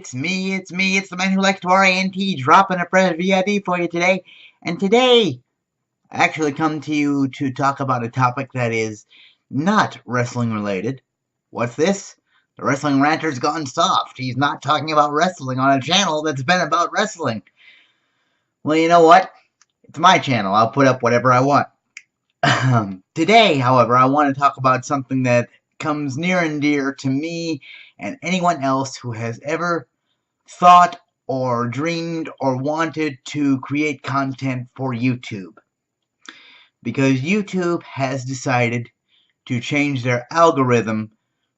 It's me, it's the man who likes to RANT, dropping a fresh VID for you today. And today, I actually come to you to talk about a topic that is not wrestling related. What's this? The wrestling ranter's gone soft. He's not talking about wrestling on a channel that's been about wrestling. Well, you know what? It's my channel. I'll put up whatever I want. Today, however, I want to talk about something that comes near and dear to me and anyone else who has ever thought or dreamed or wanted to create content for YouTube. Because YouTube has decided to change their algorithm,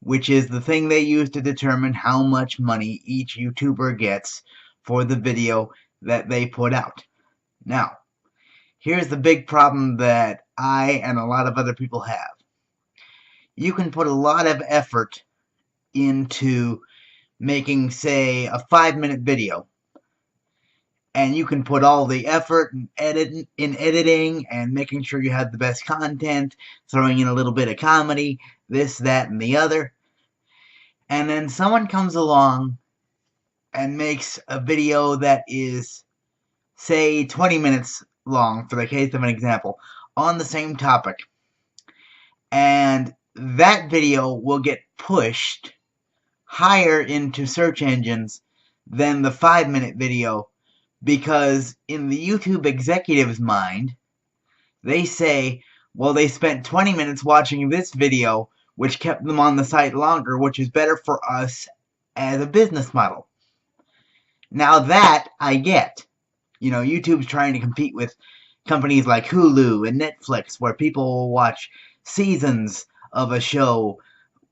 which is the thing they use to determine how much money each YouTuber gets for the video that they put out. Now, here's the big problem that I and a lot of other people have. You can put a lot of effort into making, say, a 5-minute video, and you can put all the effort in editing and making sure you have the best content, throwing in a little bit of comedy, this, that, and the other, and then someone comes along and makes a video that is, say, 20 minutes long, for the case of an example, on the same topic, and that video will get pushed higher into search engines than the 5-minute video, because in the YouTube executive's mind, they say, well, they spent 20 minutes watching this video, which kept them on the site longer, which is better for us as a business model. Now that I get. You know, YouTube's trying to compete with companies like Hulu and Netflix, where people will watch seasons of a show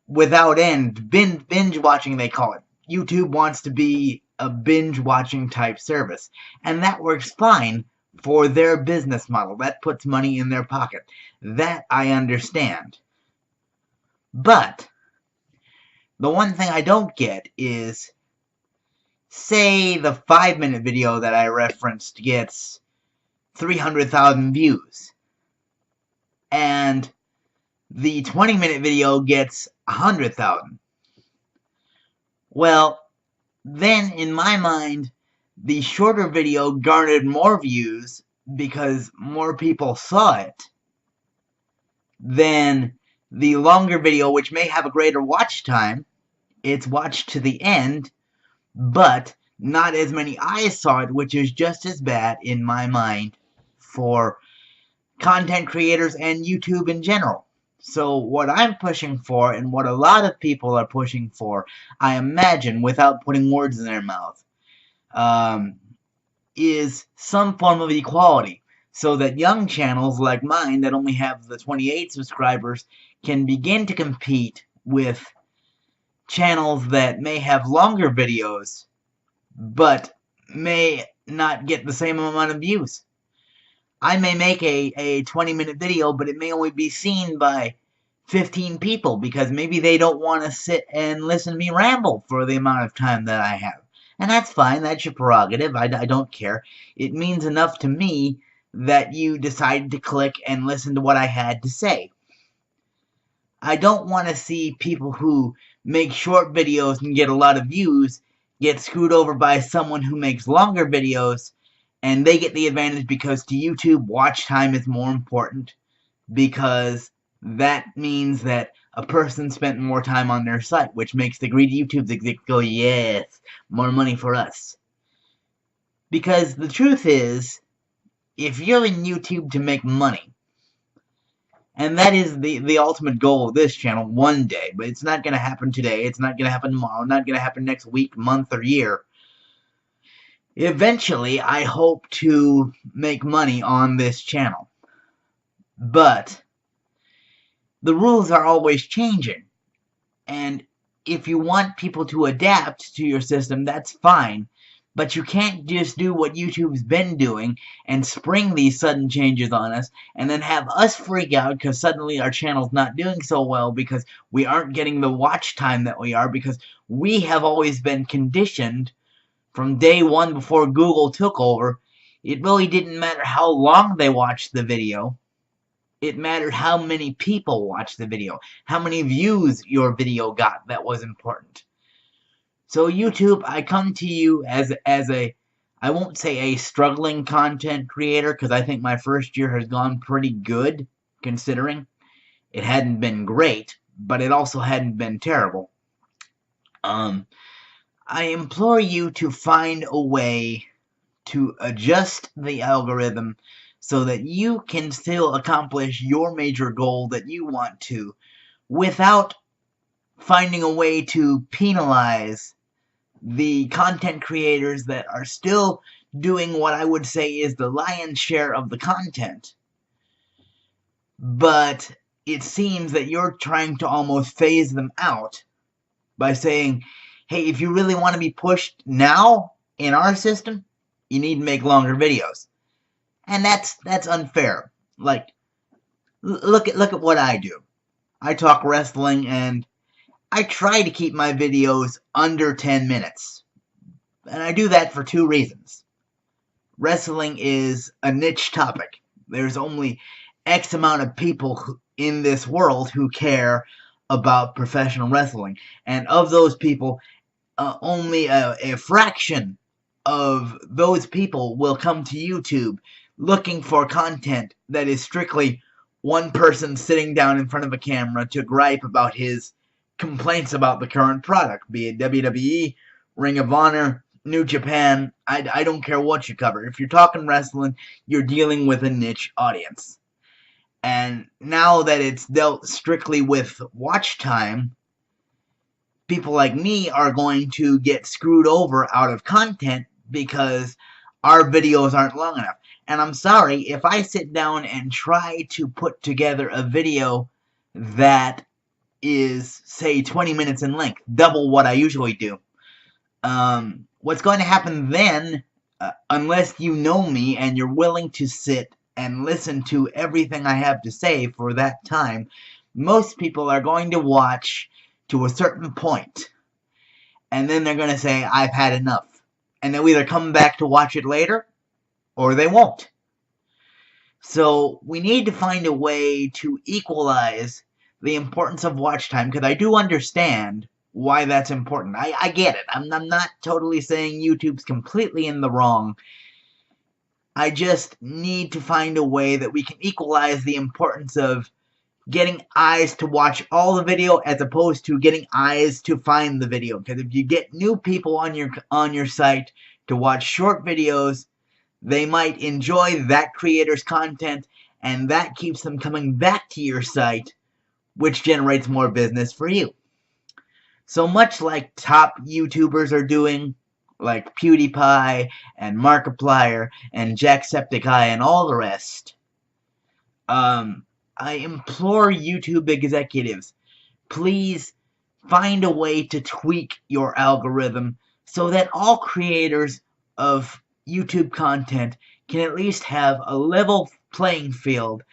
without end. Binge watching, they call it. YouTube wants to be a binge watching type service, and that works fine for their business model. That puts money in their pocket. That I understand. But the one thing I don't get is, say the 5-minute video that I referenced gets 300,000 views, and the 20-minute video gets 100,000. Well, then in my mind, the shorter video garnered more views because more people saw it than the longer video, which may have a greater watch time. It's watched to the end, but not as many eyes saw it, which is just as bad in my mind for content creators and YouTube in general. So what I'm pushing for, and what a lot of people are pushing for, I imagine, without putting words in their mouth, is some form of equality, so that young channels like mine that only have the 28 subscribers can begin to compete with channels that may have longer videos but may not get the same amount of views. I may make a 20-minute video, but it may only be seen by 15 people because maybe they don't want to sit and listen to me ramble for the amount of time that I have. And that's fine. That's your prerogative. I don't care. It means enough to me that you decided to click and listen to what I had to say. I don't want to see people who make short videos and get a lot of views get screwed over by someone who makes longer videos and they get the advantage, because to YouTube, watch time is more important, because that means that a person spent more time on their site, which makes the greedy YouTube exec go, yes, more money for us. Because the truth is, if you're in YouTube to make money, and that is the ultimate goal of this channel one day, but it's not going to happen today, it's not going to happen tomorrow, not going to happen next week, month, or year. Eventually, I hope to make money on this channel. But the rules are always changing. And if you want people to adapt to your system, that's fine. But you can't just do what YouTube's been doing and spring these sudden changes on us and then have us freak out because suddenly our channel's not doing so well because we aren't getting the watch time that we are, because we have always been conditioned from day one before Google took over. It really didn't matter how long they watched the video. It mattered how many people watched the video, how many views your video got. That was important. So YouTube, I come to you as a, I won't say a struggling content creator, because I think my first year has gone pretty good, considering it hadn't been great, but it also hadn't been terrible. I implore you to find a way to adjust the algorithm so that you can still accomplish your major goal that you want to, without finding a way to penalize the content creators that are still doing what I would say is the lion's share of the content. But it seems that you're trying to almost phase them out by saying, hey, if you really want to be pushed now in our system, you need to make longer videos. And that's unfair. Like, look at what I do. I talk wrestling, and I try to keep my videos under 10 minutes. And I do that for two reasons. Wrestling is a niche topic. There's only X amount of people in this world who care about professional wrestling. And of those people, only a fraction of those people will come to YouTube looking for content that is strictly one person sitting down in front of a camera to gripe about his complaints about the current product, be it WWE, Ring of Honor, New Japan. I don't care what you cover. If you're talking wrestling, you're dealing with a niche audience. And now that it's dealt strictly with watch time, people like me are going to get screwed over out of content because our videos aren't long enough. And I'm sorry, if I sit down and try to put together a video that is, say, 20 minutes in length, double what I usually do, what's going to happen then, unless you know me and you're willing to sit and listen to everything I have to say for that time, most people are going to watch to a certain point, and then they're going to say, I've had enough. And they'll either come back to watch it later, or they won't. So we need to find a way to equalize the importance of watch time, because I do understand why that's important. I get it. I'm not totally saying YouTube's completely in the wrong. I just need to find a way that we can equalize the importance of getting eyes to watch all the video as opposed to getting eyes to find the video. Because if you get new people on your site to watch short videos, they might enjoy that creator's content, and that keeps them coming back to your site, which generates more business for you. So much like top YouTubers are doing, like PewDiePie and Markiplier and Jacksepticeye and all the rest, I implore YouTube executives, please find a way to tweak your algorithm so that all creators of YouTube content can at least have a level playing field,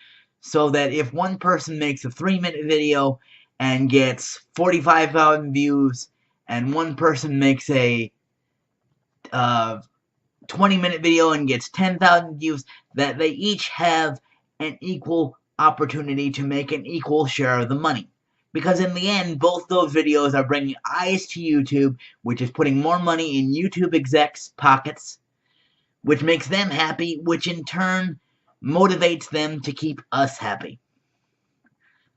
so that if one person makes a 3-minute video and gets 45,000 views, and one person makes a 20-minute video and gets 10,000 views, that they each have an equal opportunity to make an equal share of the money. Because in the end, both those videos are bringing eyes to YouTube, which is putting more money in YouTube execs' pockets, which makes them happy, which in turn motivates them to keep us happy.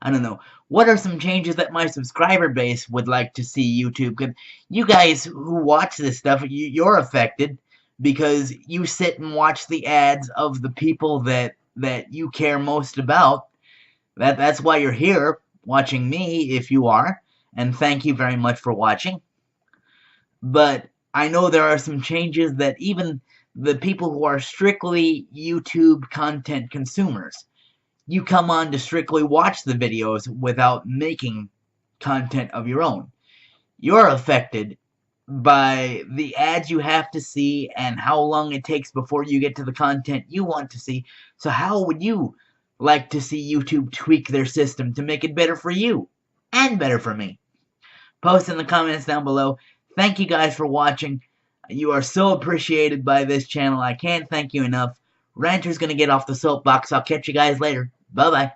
I don't know. What are some changes that my subscriber base would like to see YouTube? Because you guys who watch this stuff, you're affected because you sit and watch the ads of the people that you care most about. That's why you're here watching me, if you are. And thank you very much for watching. But I know there are some changes that even the people who are strictly YouTube content consumers, you come on to strictly watch the videos without making content of your own. You're affected by the ads you have to see and how long it takes before you get to the content you want to see. So how would you like to see YouTube tweak their system to make it better for you and better for me? Post in the comments down below. Thank you guys for watching. You are so appreciated by this channel. I can't thank you enough. Ranter's gonna get off the soapbox. I'll catch you guys later. Bye-bye.